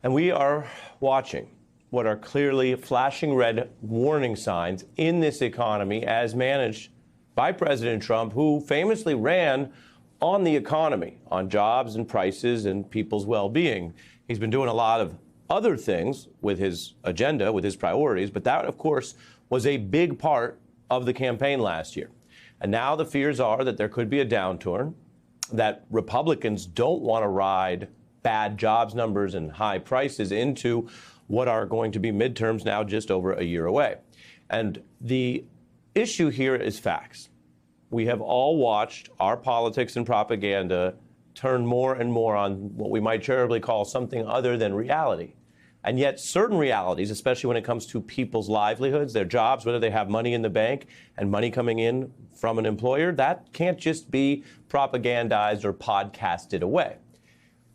And we are watching what are clearly flashing red warning signs in this economy as managed by President Trump, who famously ran on the economy, on jobs and prices and people's well-being. He's been doing a lot of other things with his agenda, with his priorities, but that, of course, was a big part of the campaign last year. And now the fears are that there could be a downturn, that Republicans don't want to ride bad jobs numbers and high prices into what are going to be midterms now just over a year away. And the issue here is facts. We have all watched our politics and propaganda turn more and more on what we might charitably call something other than reality. And yet certain realities, especially when it comes to people's livelihoods, their jobs, whether they have money in the bank and money coming in from an employer, that can't just be propagandized or podcasted away.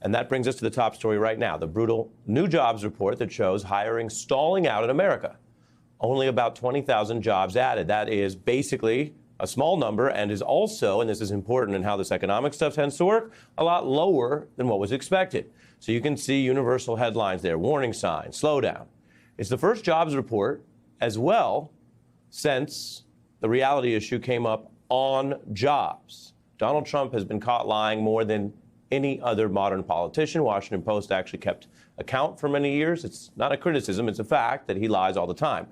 And that brings us to the top story right now, the brutal new jobs report that shows hiring stalling out in America. Only about 20,000 jobs added. That is basically a small number and is also, and this is important in how this economic stuff tends to work, a lot lower than what was expected. So you can see universal headlines there, warning signs, slowdown. It's the first jobs report as well since the reality issue came up on jobs. Donald Trump has been caught lying more than any other modern politician. Washington Post actually kept account for many years. It's not a criticism, it's a fact that he lies all the time.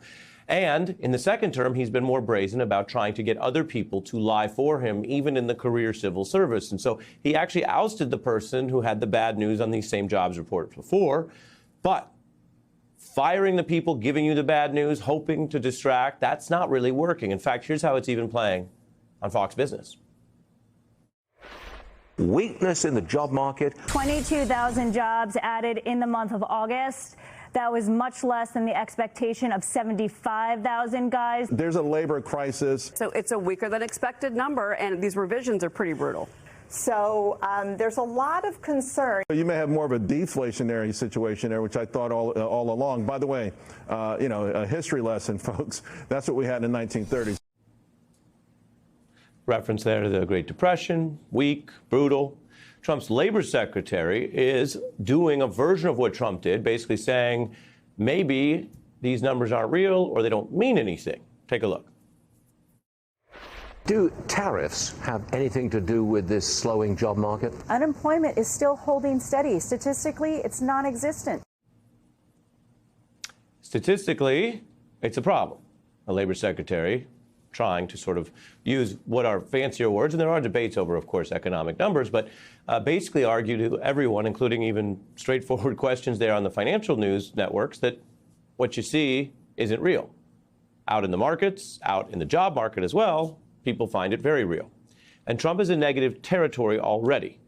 And in the second term, he's been more brazen about trying to get other people to lie for him, even in the career civil service. And so he actually ousted the person who had the bad news on these same jobs reports before. But firing the people giving you the bad news, hoping to distract, that's not really working. In fact, here's how it's even playing on Fox Business. Weakness in the job market. 22,000 jobs added in the month of August. That was much less than the expectation of 75,000 guys. There's a labor crisis. So it's a weaker than expected number, and these revisions are pretty brutal. So there's a lot of concern. You may have more of a deflationary situation there, which I thought all along. By the way, a history lesson, folks. That's what we had in the 1930s. Reference there to the Great Depression, weak, brutal. Trump's labor secretary is doing a version of what Trump did, basically saying maybe these numbers aren't real or they don't mean anything. Take a look. Do tariffs have anything to do with this slowing job market? Unemployment is still holding steady. Statistically, it's non-existent. Statistically, it's a problem. A labor secretary trying to sort of use what are fancier words, and there are debates over, of course, economic numbers, but basically argue to everyone, including even straightforward questions there on the financial news networks, that what you see isn't real. Out in the markets, out in the job market as well, people find it very real. And Trump is in negative territory already.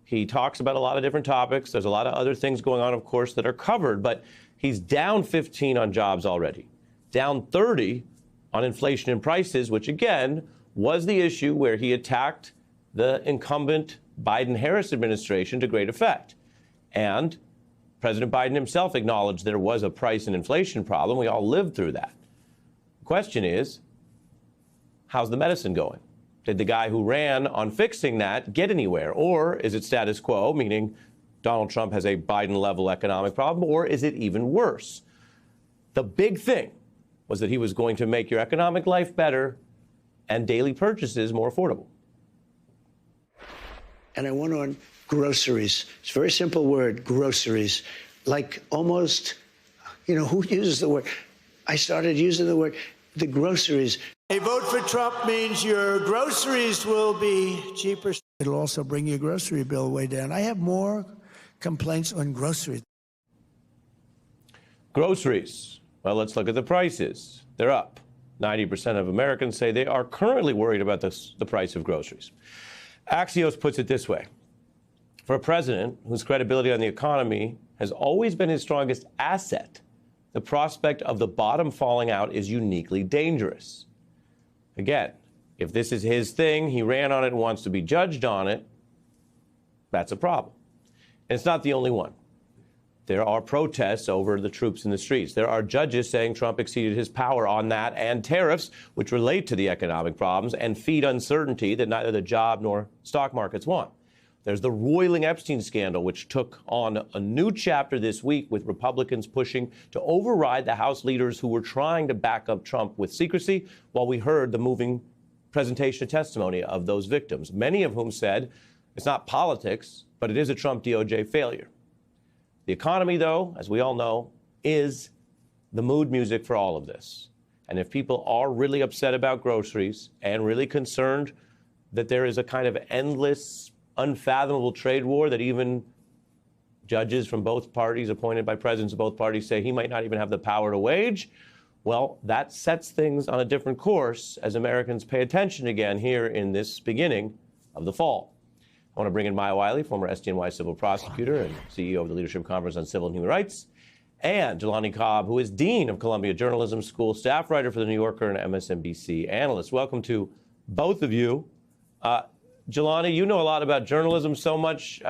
He talks about a lot of different topics. There's a lot of other things going on, of course, that are covered, but he's down 15 on jobs already, down 30 on inflation and prices, which again was the issue where he attacked the incumbent Biden-Harris administration to great effect. And President Biden himself acknowledged there was a price and inflation problem. We all lived through that. The question is, how's the medicine going? Did the guy who ran on fixing that get anywhere? Or is it status quo, meaning Donald Trump has a Biden-level economic problem, or is it even worse? The big thing was that he was going to make your economic life better and daily purchases more affordable. And I went on groceries. It's a very simple word, groceries. Like almost, who uses the word? I started using the word, the groceries. A vote for Trump means your groceries will be cheaper. It'll also bring your grocery bill way down. I have more complaints on groceries. Groceries. Well, let's look at the prices. They're up. 90% of Americans say they are currently worried about the price of groceries. Axios puts it this way. For a president whose credibility on the economy has always been his strongest asset, the prospect of the bottom falling out is uniquely dangerous. Again, if this is his thing, he ran on it and wants to be judged on it, that's a problem. And it's not the only one. There are protests over the troops in the streets. There are judges saying Trump exceeded his power on that, and tariffs, which relate to the economic problems and feed uncertainty that neither the job nor stock markets want. There's the roiling Epstein scandal, which took on a new chapter this week with Republicans pushing to override the House leaders who were trying to back up Trump with secrecy while we heard the moving presentation of testimony of those victims, many of whom said it's not politics, but it is a Trump DOJ failure. The economy, though, as we all know, is the mood music for all of this. And if people are really upset about groceries and really concerned that there is a kind of endless, unfathomable trade war that even judges from both parties, appointed by presidents of both parties, say he might not even have the power to wage, well, that sets things on a different course as Americans pay attention again here in this beginning of the fall. I want to bring in Maya Wiley, former SDNY civil prosecutor and CEO of the Leadership Conference on Civil and Human Rights, and Jelani Cobb, who is Dean of Columbia Journalism School, staff writer for The New Yorker and MSNBC analyst. Welcome to both of you. Jelani, you know a lot about journalism, so much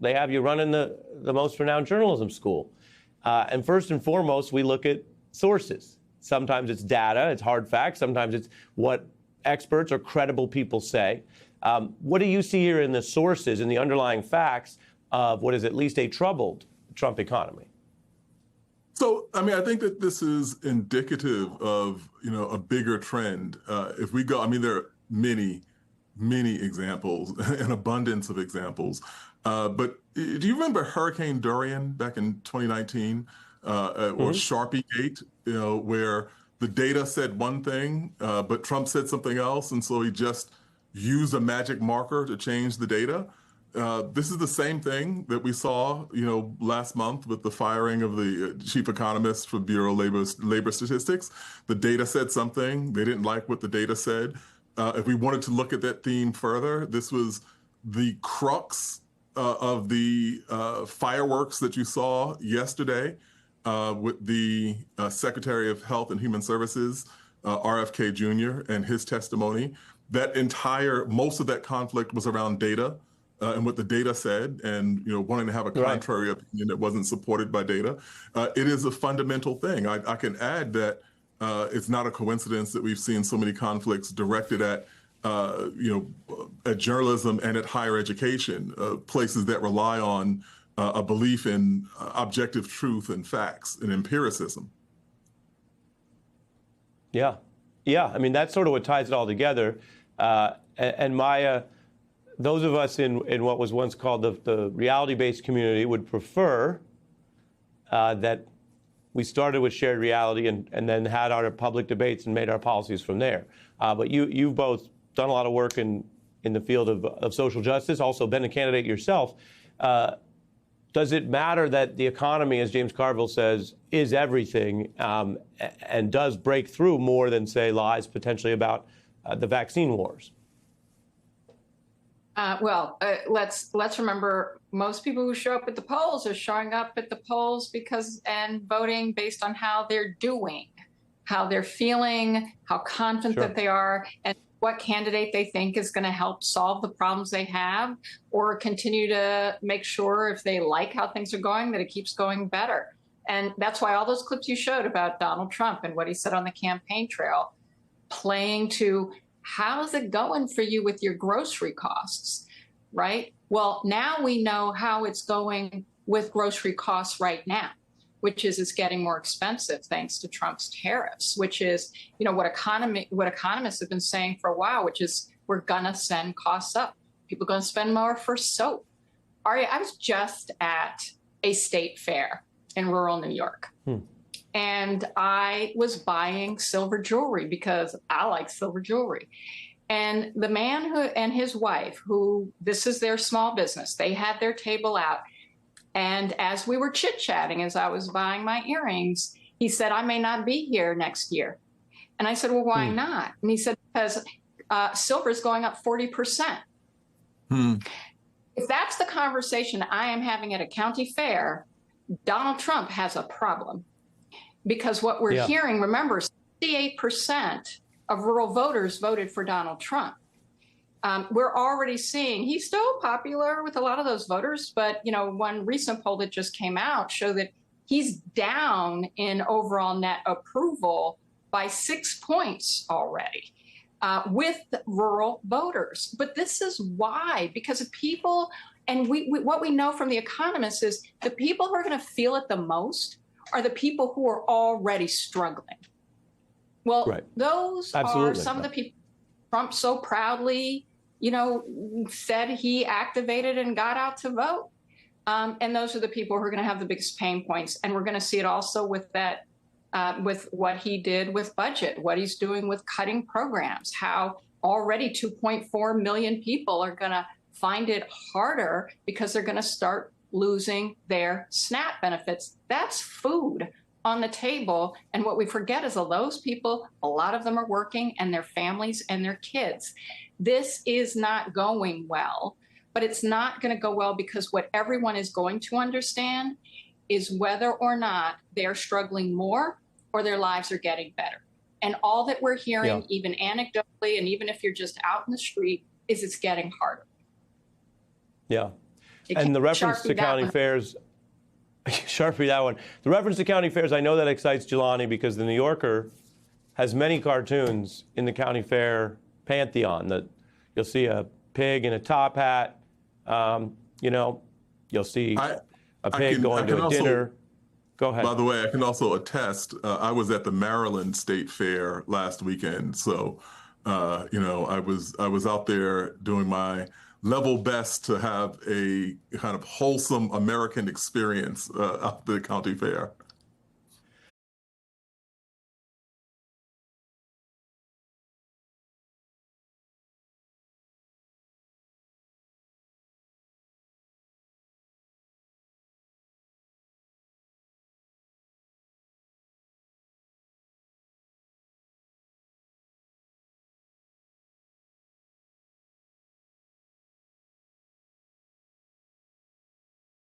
they have you running the most renowned journalism school. And first and foremost, we look at sources. Sometimes it's data, it's hard facts. Sometimes it's what experts or credible people say. What do you see here in the sources, in the underlying facts of what is at least a troubled Trump economy? So, I mean, I think that this is indicative of, a bigger trend. If we go, I mean, there are many examples, an abundance of examples. But do you remember Hurricane Dorian back in 2019 or Sharpie Gate, where the data said one thing, but Trump said something else. And so he just used a magic marker to change the data. This is the same thing that we saw, last month with the firing of the chief economist for Bureau of Labor Statistics. The data said something. They didn't like what the data said. If we wanted to look at that theme further, this was the crux of the fireworks that you saw yesterday with the Secretary of Health and Human Services, RFK Jr., and his testimony. Most of that conflict was around data and what the data said, and wanting to have a contrary opinion that wasn't supported by data. It is a fundamental thing. I can add that it's not a coincidence that we've seen so many conflicts directed at journalism and at higher education, places that rely on a belief in objective truth and facts and empiricism. Yeah. I mean, that's sort of what ties it all together. And Maya, those of us in what was once called the reality-based community would prefer that we started with shared reality and then had our public debates and made our policies from there. But you've both done a lot of work in the field of social justice, also been a candidate yourself. Does it matter that the economy, as James Carville says, is everything and does break through more than, say, lies potentially about the vaccine wars? Let's remember most people who show up at the polls are showing up at the polls and voting based on how they're doing, how they're feeling, how confident that they are, and what candidate they think is going to help solve the problems they have or continue to make sure, if they like how things are going, that it keeps going better. And that's why all those clips you showed about Donald Trump and what he said on the campaign trail, playing to how's it going for you with your grocery costs, right? Well, now we know how it's going with grocery costs right now, which is it's getting more expensive thanks to Trump's tariffs, which is, what economists have been saying for a while, which is we're going to send costs up. People are going to spend more for soap. Aria, I was just at a state fair in rural New York. And I was buying silver jewelry because I like silver jewelry. And the man and his wife, who this is their small business, they had their table out. And as we were chit-chatting, as I was buying my earrings, he said, I may not be here next year. And I said, well, why not? And he said, because silver is going up 40%. If that's the conversation I am having at a county fair, Donald Trump has a problem. Because what we're hearing, remember, 68% of rural voters voted for Donald Trump. We're already seeing he's still popular with a lot of those voters, but one recent poll that just came out showed that he's down in overall net approval by 6 points already. with rural voters. But this is why, because of people, and what we know from the economists is the people who are going to feel it the most are the people who are already struggling. Well, Right. those Absolutely. are some of the people Trump so proudly, said he activated and got out to vote. And those are the people who are going to have the biggest pain points. And we're going to see it also with that, with what he did with budget, what he's doing with cutting programs, how already 2.4 million people are going to find it harder because they're going to start losing their SNAP benefits. That's food on the table. And what we forget is those people, a lot of them are working, and their families and their kids. This is not going well, but it's not going to go well because what everyone is going to understand is whether or not they're struggling more or their lives are getting better. And all that we're hearing, even anecdotally, and even if you're just out in the street, is it's getting harder. Yeah. And the reference to county fairs, Sharpie that one. The reference to county fairs, I know that excites Jelani because the New Yorker has many cartoons in the county fair pantheon. That you'll see a pig in a top hat. You'll see a pig going to a dinner. Go ahead. By the way, I can also attest, I was at the Maryland State Fair last weekend. So, I was out there doing my level best to have a kind of wholesome American experience at the county fair.